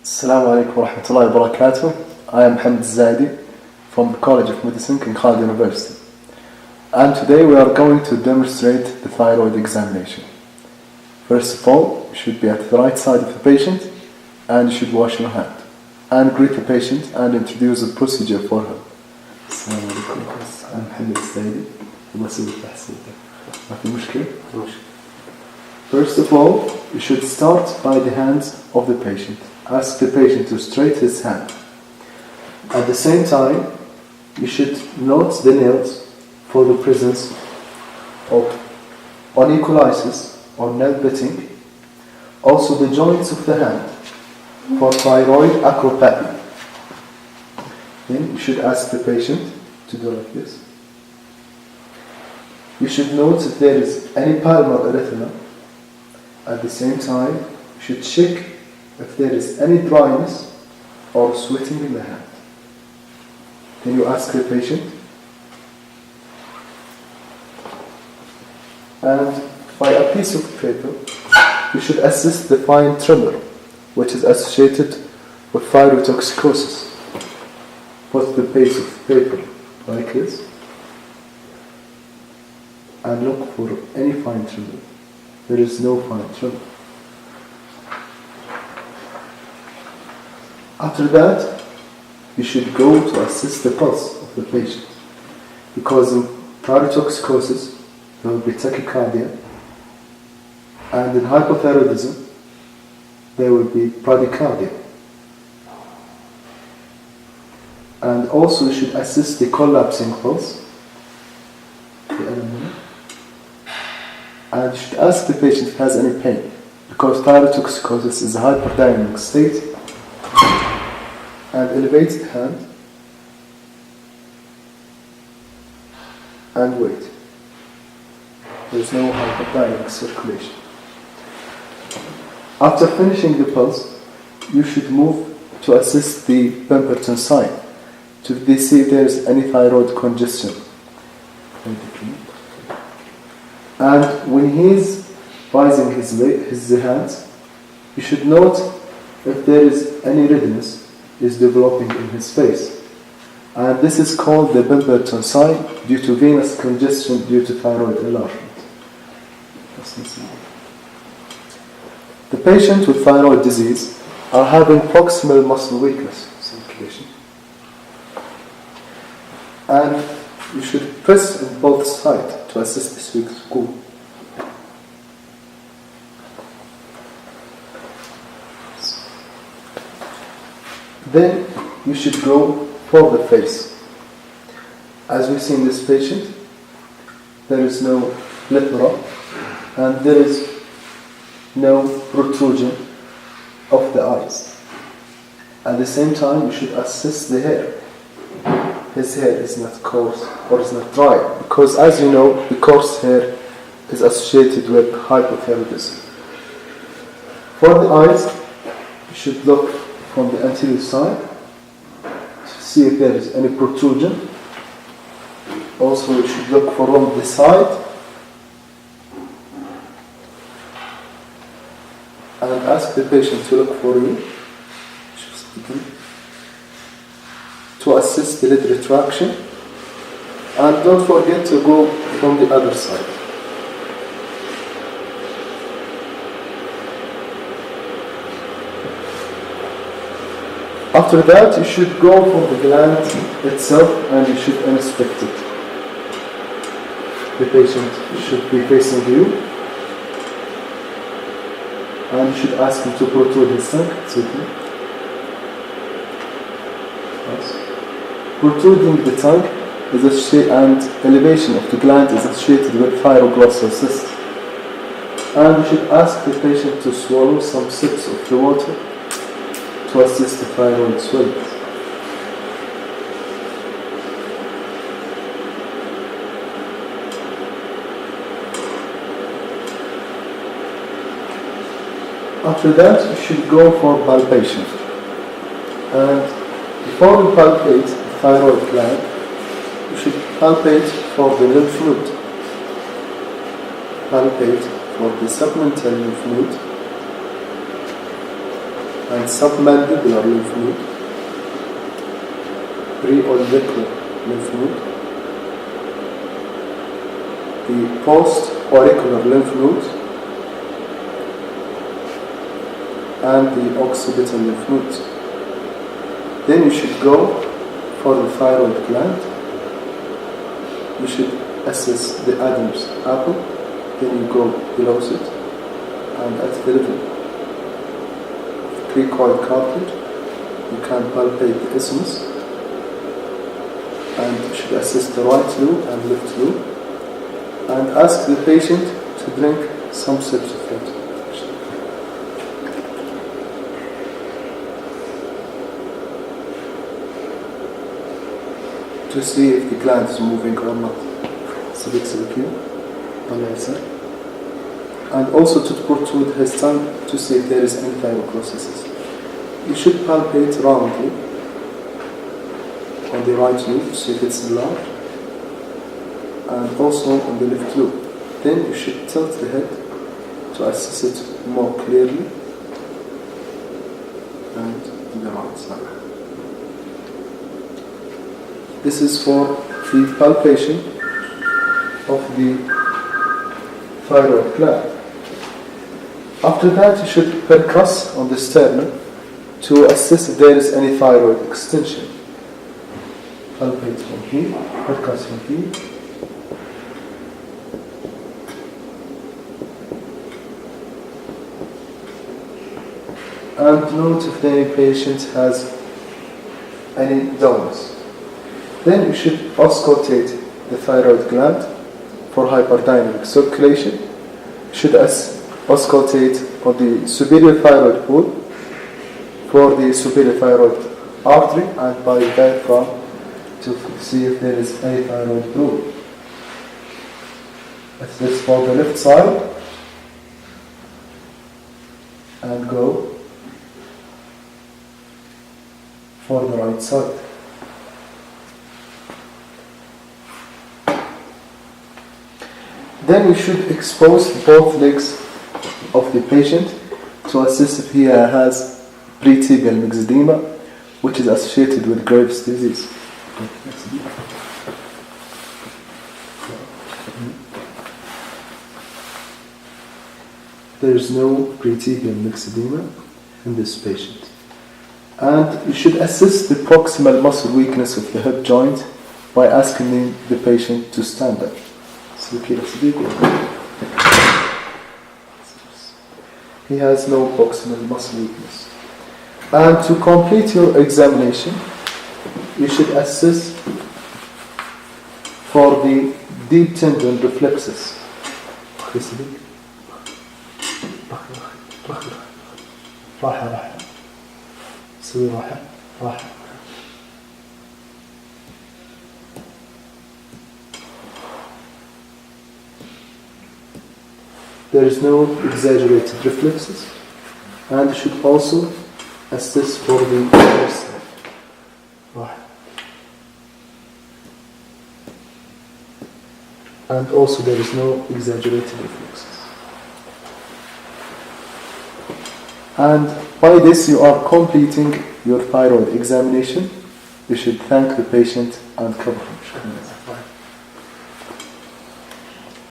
Assalamu alaikum wa rahmatullahi wa barakatuh. I am Hamd Zaidi from the College of Medicine, King Khalid University. And today we are going to demonstrate the thyroid examination. First of all, you should be at the right side of the patient and you should wash your hand. And greet the patient and introduce the procedure for her. Assalamu alaikum. I am Hamd Zaidi. ما في مشكلة. First of all, you should start by the hands of the patient. Ask the patient to straighten his hand. At the same time, you should note the nails for the presence of onycholysis or nail biting. Also the joints of the hand for thyroid acropathy. Then you should ask the patient to do like this. You should note if there is any palmar erythema. At the same time, you should check if there is any dryness or sweating in the hand. Then you ask the patient. And by a piece of paper, you should assist the fine tremor, which is associated with thyrotoxicosis. Put the piece of paper like this and look for any fine tremor. There is no fine tremor. After that, you should go to assess the pulse of the patient. Because in thyrotoxicosis, there will be tachycardia, and in hypothyroidism, there will be bradycardia. And also, you should assess the collapsing pulse. And you should ask the patient if he has any pain, because thyrotoxicosis is a hyperdynamic state. And elevate the hand and wait. There is no hyperdynamic circulation. After finishing the pulse, you should move to assess the Pemberton sign to see if there is any thyroid congestion. And when he is raising his hands, you should note if there is any redness is developing in his face. And this is called the Pemberton sign due to venous congestion due to thyroid enlargement. The patient with thyroid disease are having proximal muscle weakness, circulation. And you should press on both sides to assist this weak screw. Then you should go for the face. As we see in this patient, there is no plethora and there is no protrusion of the eyes. At the same time, you should assess the hair. His hair is not coarse or is not dry, because as you know, the coarse hair is associated with hypothyroidism. For the eyes, you should look from the anterior side to see if there is any protrusion. Also, you should look from the side and ask the patient to look for you to assist the lid retraction, and don't forget to go from the other side. After that, you should go for the gland itself and you should inspect it. The patient should be facing you and you should ask him to protrude his tongue. Yes. Protruding the tongue is associated, and elevation of the gland is associated with thyroglossal cyst. And you should ask the patient to swallow some sips of the water to assist the thyroid swelling. After that, you should go for palpation. And before you palpate the thyroid gland, you should palpate for the lymph node. Palpate for the submental lymph node. and submandibular lymph node, preauricular lymph node, the post-auricular lymph node, and the occipital lymph node. Then you should go for the thyroid gland. You should assess the Adam's apple. Then you go below it, and at the level of cricoid cartilage, you can palpate the isthmus, and you should assess the right lobe and left lobe, and ask the patient to drink some sips of water to see if the gland is moving or not. And also to protrude his tongue to see if there is any thyroglossis. You should palpate roundly on the right lobe to see if it's enlarged, and also on the left lobe. Then you should tilt the head to assess it more clearly, and on the right side. This is for the palpation of the thyroid gland. After that, you should percuss on the sternum to assess if there is any thyroid extension. Palpate from here, percuss from here. And note if any patient has any dullness. Then you should auscultate the thyroid gland for hyperdynamic circulation. You should auscultate on the superior thyroid pole for the superior thyroid artery, and by diaphragm to see if there is any thyroid growth. Assess for the left side and go for the right side. Then we should expose both legs of the patient to assess if he has pretibial myxedema, which is associated with Graves' disease. There is no pretibial myxedema in this patient. And you should assess the proximal muscle weakness of the hip joint by asking the patient to stand up. He has no proximal muscle weakness. And to complete your examination, you should assess for the deep tendon reflexes. There is no exaggerated reflexes, and you should also assess for the other side. And also there is no exaggerated reflexes. And by this you are completing your thyroid examination. You should thank the patient and cover him.